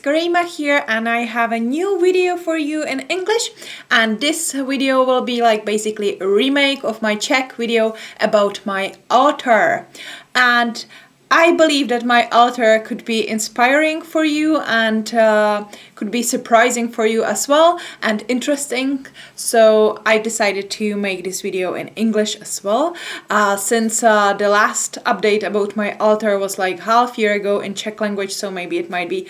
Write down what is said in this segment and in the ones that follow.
Coreyemmah here, and I have a new video for you in English, and this video will be like basically a remake of my Czech video about my altar. And I believe that my altar could be inspiring for you and could be surprising for you as well and interesting. So I decided to make this video in English as well, since the last update about my altar was like half year ago in Czech language, so maybe it might be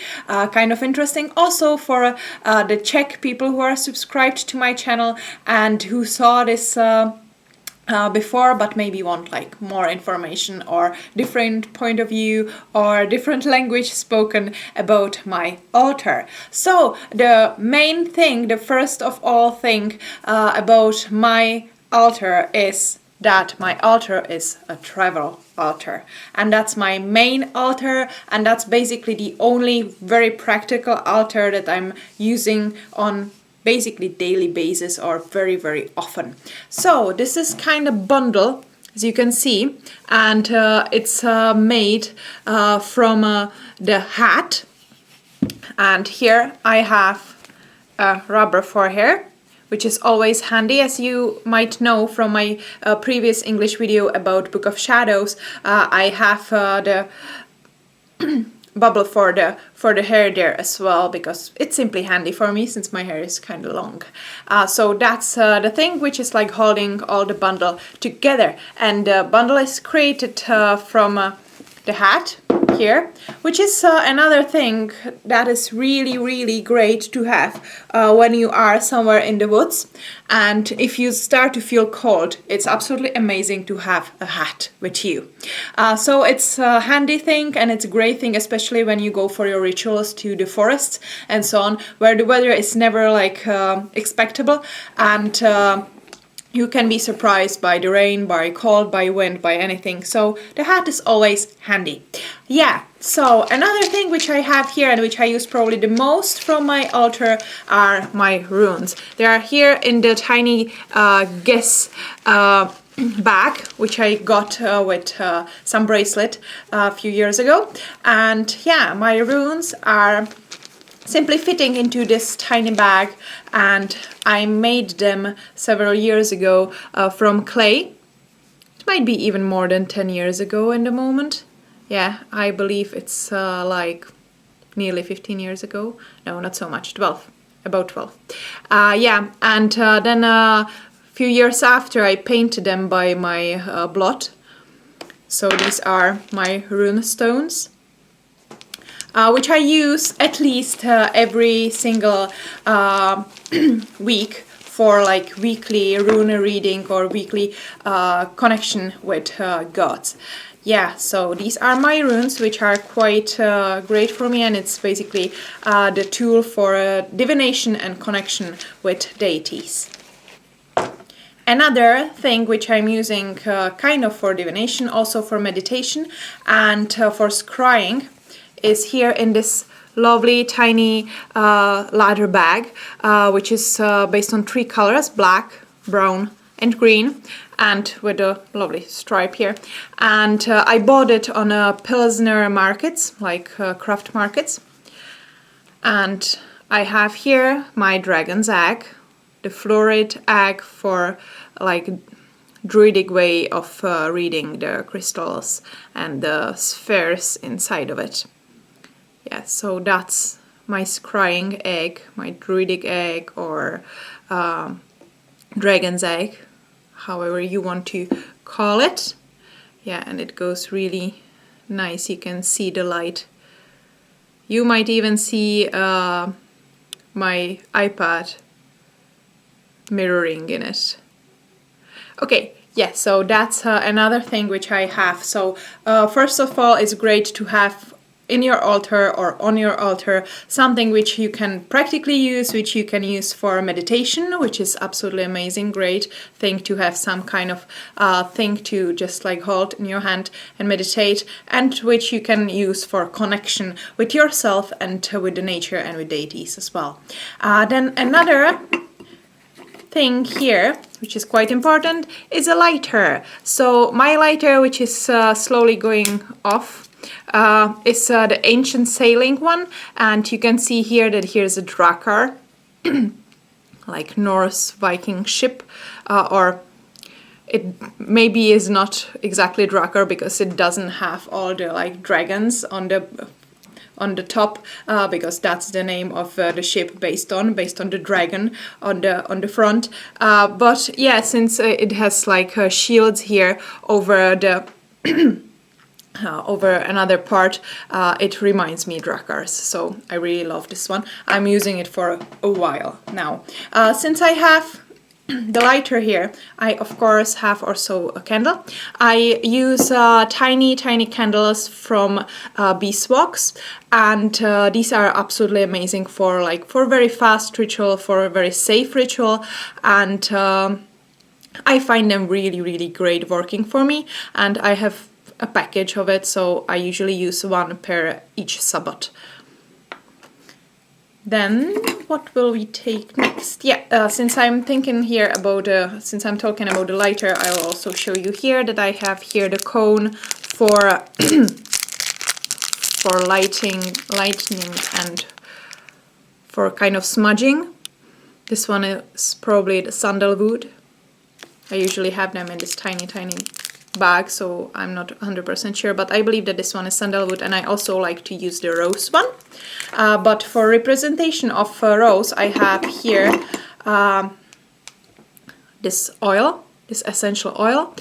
kind of interesting also for the Czech people who are subscribed to my channel and who saw this before, but maybe want like more information or different point of view or different language spoken about my altar. So the main thing, the first of all thing about my altar is that my altar is a travel altar, and that's my main altar, and that's basically the only very practical altar that I'm using on basically daily basis or very often. So this is kind of bundle, as you can see, and it's made from the hat, and here I have a rubber for hair, which is always handy. As you might know from my previous English video about Book of Shadows, I have the bubble for the hair there as well, because it's simply handy for me since my hair is kind of long. So that's the thing which is like holding all the bundle together, and the bundle is created from the hat here, which is another thing that is really great to have when you are somewhere in the woods, and if you start to feel cold, it's absolutely amazing to have a hat with you. So it's a handy thing, and it's a great thing, especially when you go for your rituals to the forests and so on, where the weather is never like expectable, and you can be surprised by the rain, by cold, by wind, by anything. So the hat is always handy. Yeah, so another thing which I have here and which I use probably the most from my altar are my runes. They are here in the tiny guess bag, which I got with some bracelet a few years ago. And yeah, my runes are simply fitting into this tiny bag, and I made them several years ago from clay. It might be even more than 10 years ago in the moment. Yeah, I believe it's like nearly 15 years ago. No, not so much, 12, about 12. Yeah, and then a few years after I painted them by my blot. So these are my rune stones, which I use at least every single week for like weekly rune reading or weekly connection with gods. Yeah, so these are my runes, which are quite great for me, and it's basically the tool for divination and connection with deities. Another thing which I'm using kind of for divination, also for meditation and for scrying, is here in this lovely tiny ladder bag, which is based on 3 colors, black, brown and green, and with a lovely stripe here. And I bought it on Pilsner markets, like craft markets. And I have here my dragon's egg, the fluorite egg for like druidic way of reading the crystals and the spheres inside of it. Yeah, so that's my scrying egg, my druidic egg, or dragon's egg, however you want to call it. Yeah, and it goes really nice. You can see the light. You might even see my iPad mirroring in it. Okay, yeah, so that's another thing which I have. So first of all, it's great to have in your altar or on your altar something which you can practically use, which you can use for meditation, which is absolutely amazing, great thing to have some kind of thing to just like hold in your hand and meditate, and which you can use for connection with yourself and with the nature and with deities as well. Then another thing here, which is quite important, is a lighter. So my lighter, which is slowly going off, is the ancient sailing one, and you can see here that here's a drakkar, like Norse Viking ship, or it maybe is not exactly drakkar because it doesn't have all the like dragons on the top, because that's the name of the ship based on the dragon on the front. But yeah, since it has like shields here over the over another part, it reminds me drakkars, so I really love this one. I'm using it for a while now. Since I have the lighter here, I of course have also a candle. I use tiny candles from beeswax, and these are absolutely amazing for very fast ritual, for a very safe ritual, and I find them really great working for me, and I have a package of it, so I usually use one per each Sabbath. Then what will we take next? Yeah, since I'm thinking here about since I'm talking about the lighter, I will also show you here that I have here the cone for for lightning and for kind of smudging. This one is probably the sandalwood. I usually have them in this tiny bag, so I'm not 100% sure, but I believe that this one is sandalwood, and I also like to use the rose one. But for representation of rose, I have here this oil, this essential oil,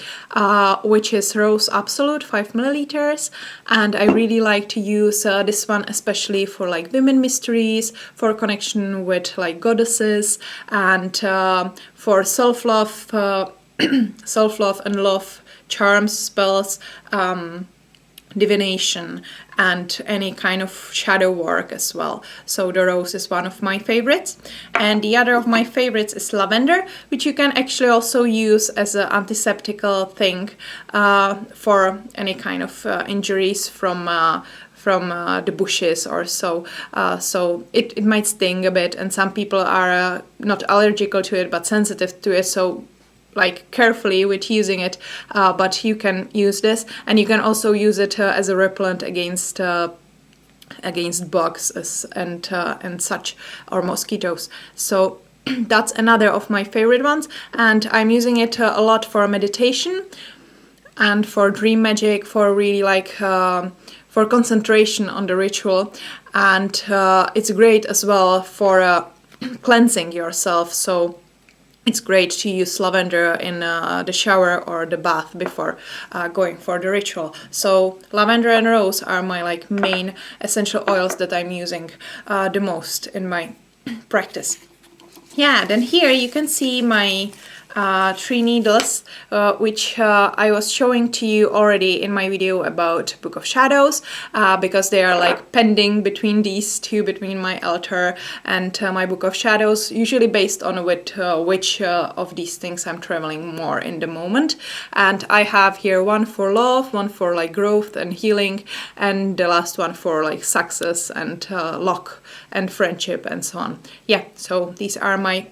which is Rose Absolute 5 milliliters, and I really like to use this one especially for like women mysteries, for connection with like goddesses, and for self-love, self-love and love charms, spells, divination, and any kind of shadow work as well. So the rose is one of my favorites, and the other of my favorites is lavender, which you can actually also use as an antiseptical thing for any kind of injuries from the bushes or so. So it might sting a bit, and some people are not allergical to it but sensitive to it, so like carefully with using it, but you can use this, and you can also use it as a repellent against bugs and such, or mosquitoes. So that's another of my favorite ones, and I'm using it a lot for meditation and for dream magic, for really like for concentration on the ritual, and it's great as well for cleansing yourself. So it's great to use lavender in the shower or the bath before going for the ritual. So lavender and rose are my like main essential oils that I'm using the most in my practice. Yeah, then here you can see my 3 needles, which I was showing to you already in my video about Book of Shadows, because they are like pending between these two, between my altar and my Book of Shadows, usually based on which of these things I'm traveling more in the moment. And I have here one for love, one for like growth and healing, and the last one for like success and luck and friendship and so on. Yeah, so these are my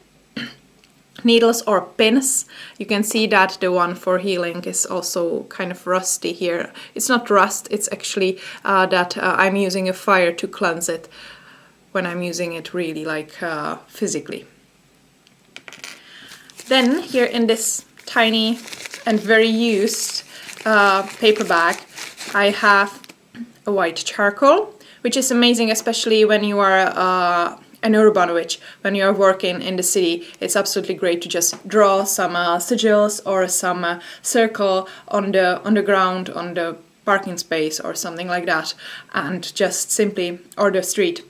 needles or pins. You can see that the one for healing is also kind of rusty here. It's not rust, it's actually that I'm using a fire to cleanse it when I'm using it really like physically. Then here in this tiny and very used paper bag, I have a white charcoal, which is amazing, especially when you are an urban witch. When you're working in the city, it's absolutely great to just draw some sigils or some circle on the ground, on the parking space or something like that, and just simply, or the street,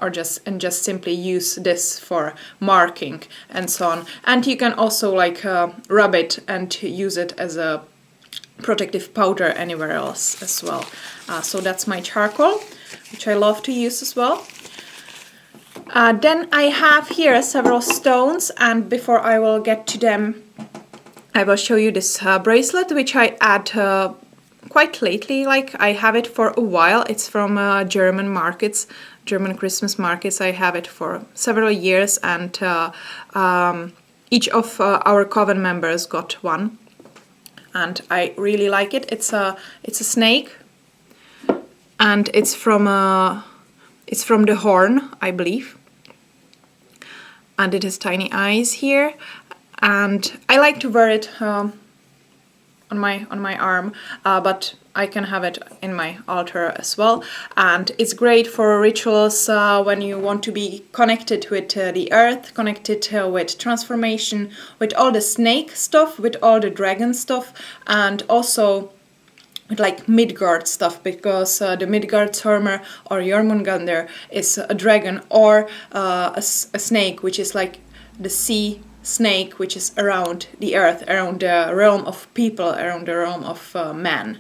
or just simply use this for marking and so on. And you can also like rub it and use it as a protective powder anywhere else as well. So that's my charcoal, which I love to use as well. Then I have here several stones, and before I will get to them, I will show you this bracelet, which I add quite lately. Like, I have it for a while. It's from German markets, German Christmas markets. I have it for several years, and each of our coven members got one, and I really like it. It's a snake, and it's from the horn, I believe. And it has tiny eyes here, and I like to wear it on my arm, but I can have it in my altar as well. And it's great for rituals when you want to be connected with the earth, connected with transformation, with all the snake stuff, with all the dragon stuff, and also with like Midgard stuff, because the Midgardsormr or Jormungandr is a dragon, or a snake, which is like the sea snake, which is around the earth, around the realm of people, around the realm of man,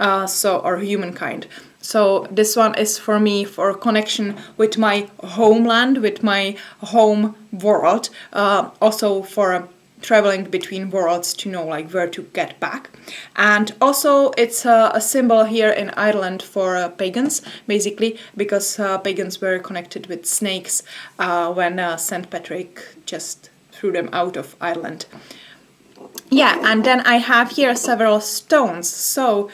or humankind. So this one is for me for connection with my homeland, with my home world, also for traveling between worlds to know like where to get back. And also it's a symbol here in Ireland for pagans, basically, because pagans were connected with snakes when St. Patrick just threw them out of Ireland. Yeah, and then I have here several stones. So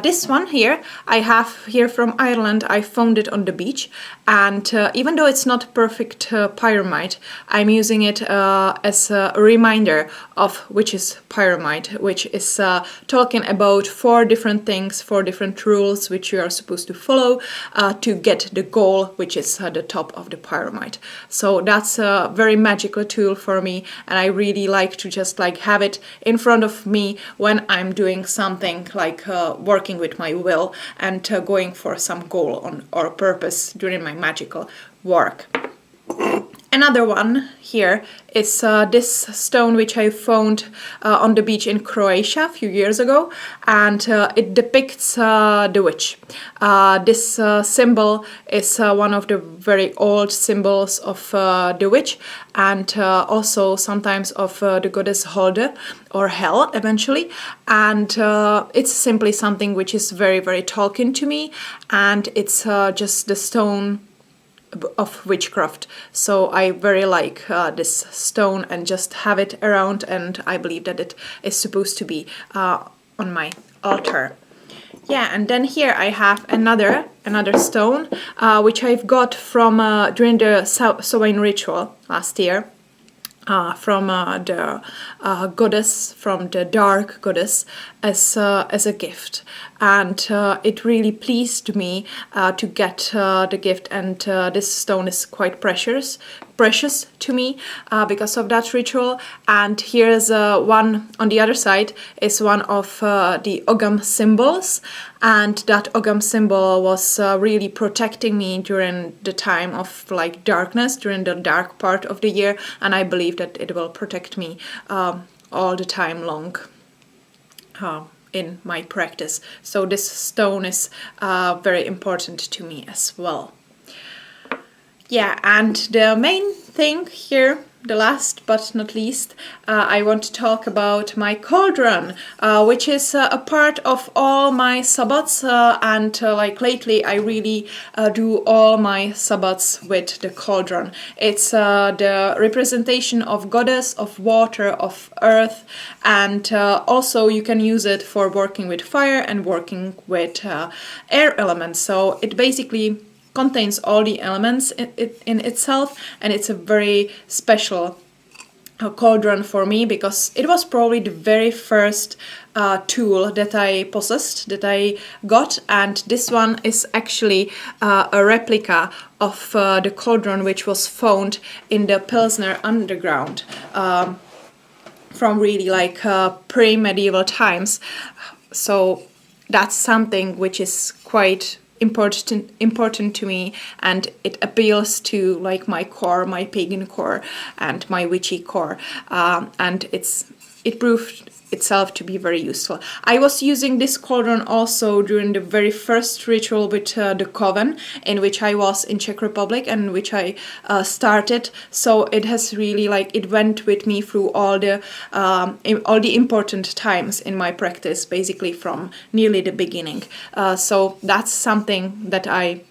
this one here, I have here from Ireland. I found it on the beach, and even though it's not perfect pyramide, I'm using it as a reminder of which is pyramide, which is talking about 4 different things, 4 different rules which you are supposed to follow to get the goal, which is the top of the pyramid. So that's a very magical tool for me, and I really like to just like have it in front of me when I'm doing something like working with my will and going for some goal or purpose during my magical work. Another one here is this stone which I found on the beach in Croatia a few years ago, and it depicts the witch. This symbol is one of the very old symbols of the witch, and also sometimes of the goddess Holde, or Hell eventually, and it's simply something which is very, very talking to me, and it's just the stone of witchcraft. So I very like this stone and just have it around, and I believe that it is supposed to be on my altar. Yeah, and then here I have another stone which I've got from during the Samhain ritual last year. From the goddess, from the dark goddess, as a gift, and it really pleased me to get the gift. And this stone is quite precious to me because of that ritual. And here's one on the other side is one of the Ogham symbols, and that Ogham symbol was really protecting me during the time of like darkness, during the dark part of the year, and I believe that it will protect me all the time long in my practice. So this stone is very important to me as well. Yeah, and the main thing here, the last but not least, I want to talk about my cauldron, which is a part of all my Sabbats, and like lately I really do all my Sabbats with the cauldron. It's the representation of goddess, of water, of earth, and also you can use it for working with fire and working with air elements. So it basically contains all the elements in itself, and it's a very special cauldron for me because it was probably the very first tool that I possessed, that I got, and this one is actually a replica of the cauldron which was found in the Pilsner underground from really like pre-medieval times. So that's something which is quite important to me, and it appeals to like my core, my pagan core and my witchy core, and it proved itself to be very useful. I was using this cauldron also during the very first ritual with the coven, in which I was in Czech Republic and which I started. So it has really like it went with me through all the important times in my practice, basically from nearly the beginning. So that's something that I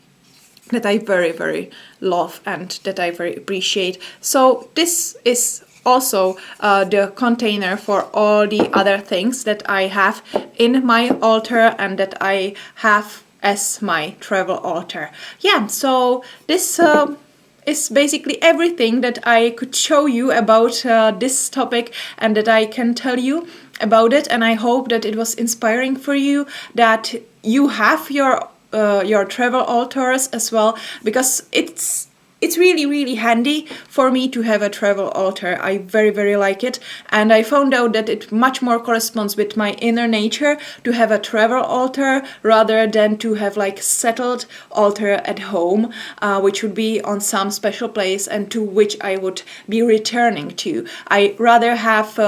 very, very love and that I very appreciate. So this is also the container for all the other things that I have in my altar and that I have as my travel altar. Yeah, so this is basically everything that I could show you about this topic and that I can tell you about it. And I hope that it was inspiring for you, that you have your travel altars as well, because it's really, really handy for me to have a travel altar. I very like it, and I found out that it much more corresponds with my inner nature to have a travel altar rather than to have like settled altar at home, which would be on some special place and to which I would be returning to. I rather have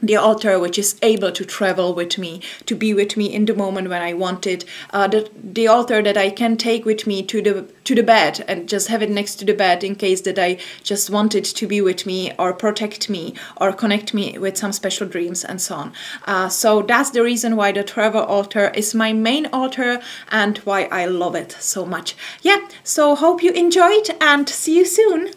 the altar which is able to travel with me, to be with me in the moment when I want it. The altar that I can take with me to the bed and just have it next to the bed in case that I just want it to be with me or protect me or connect me with some special dreams and so on. So that's the reason why the travel altar is my main altar and why I love it so much. Yeah, so hope you enjoyed and see you soon.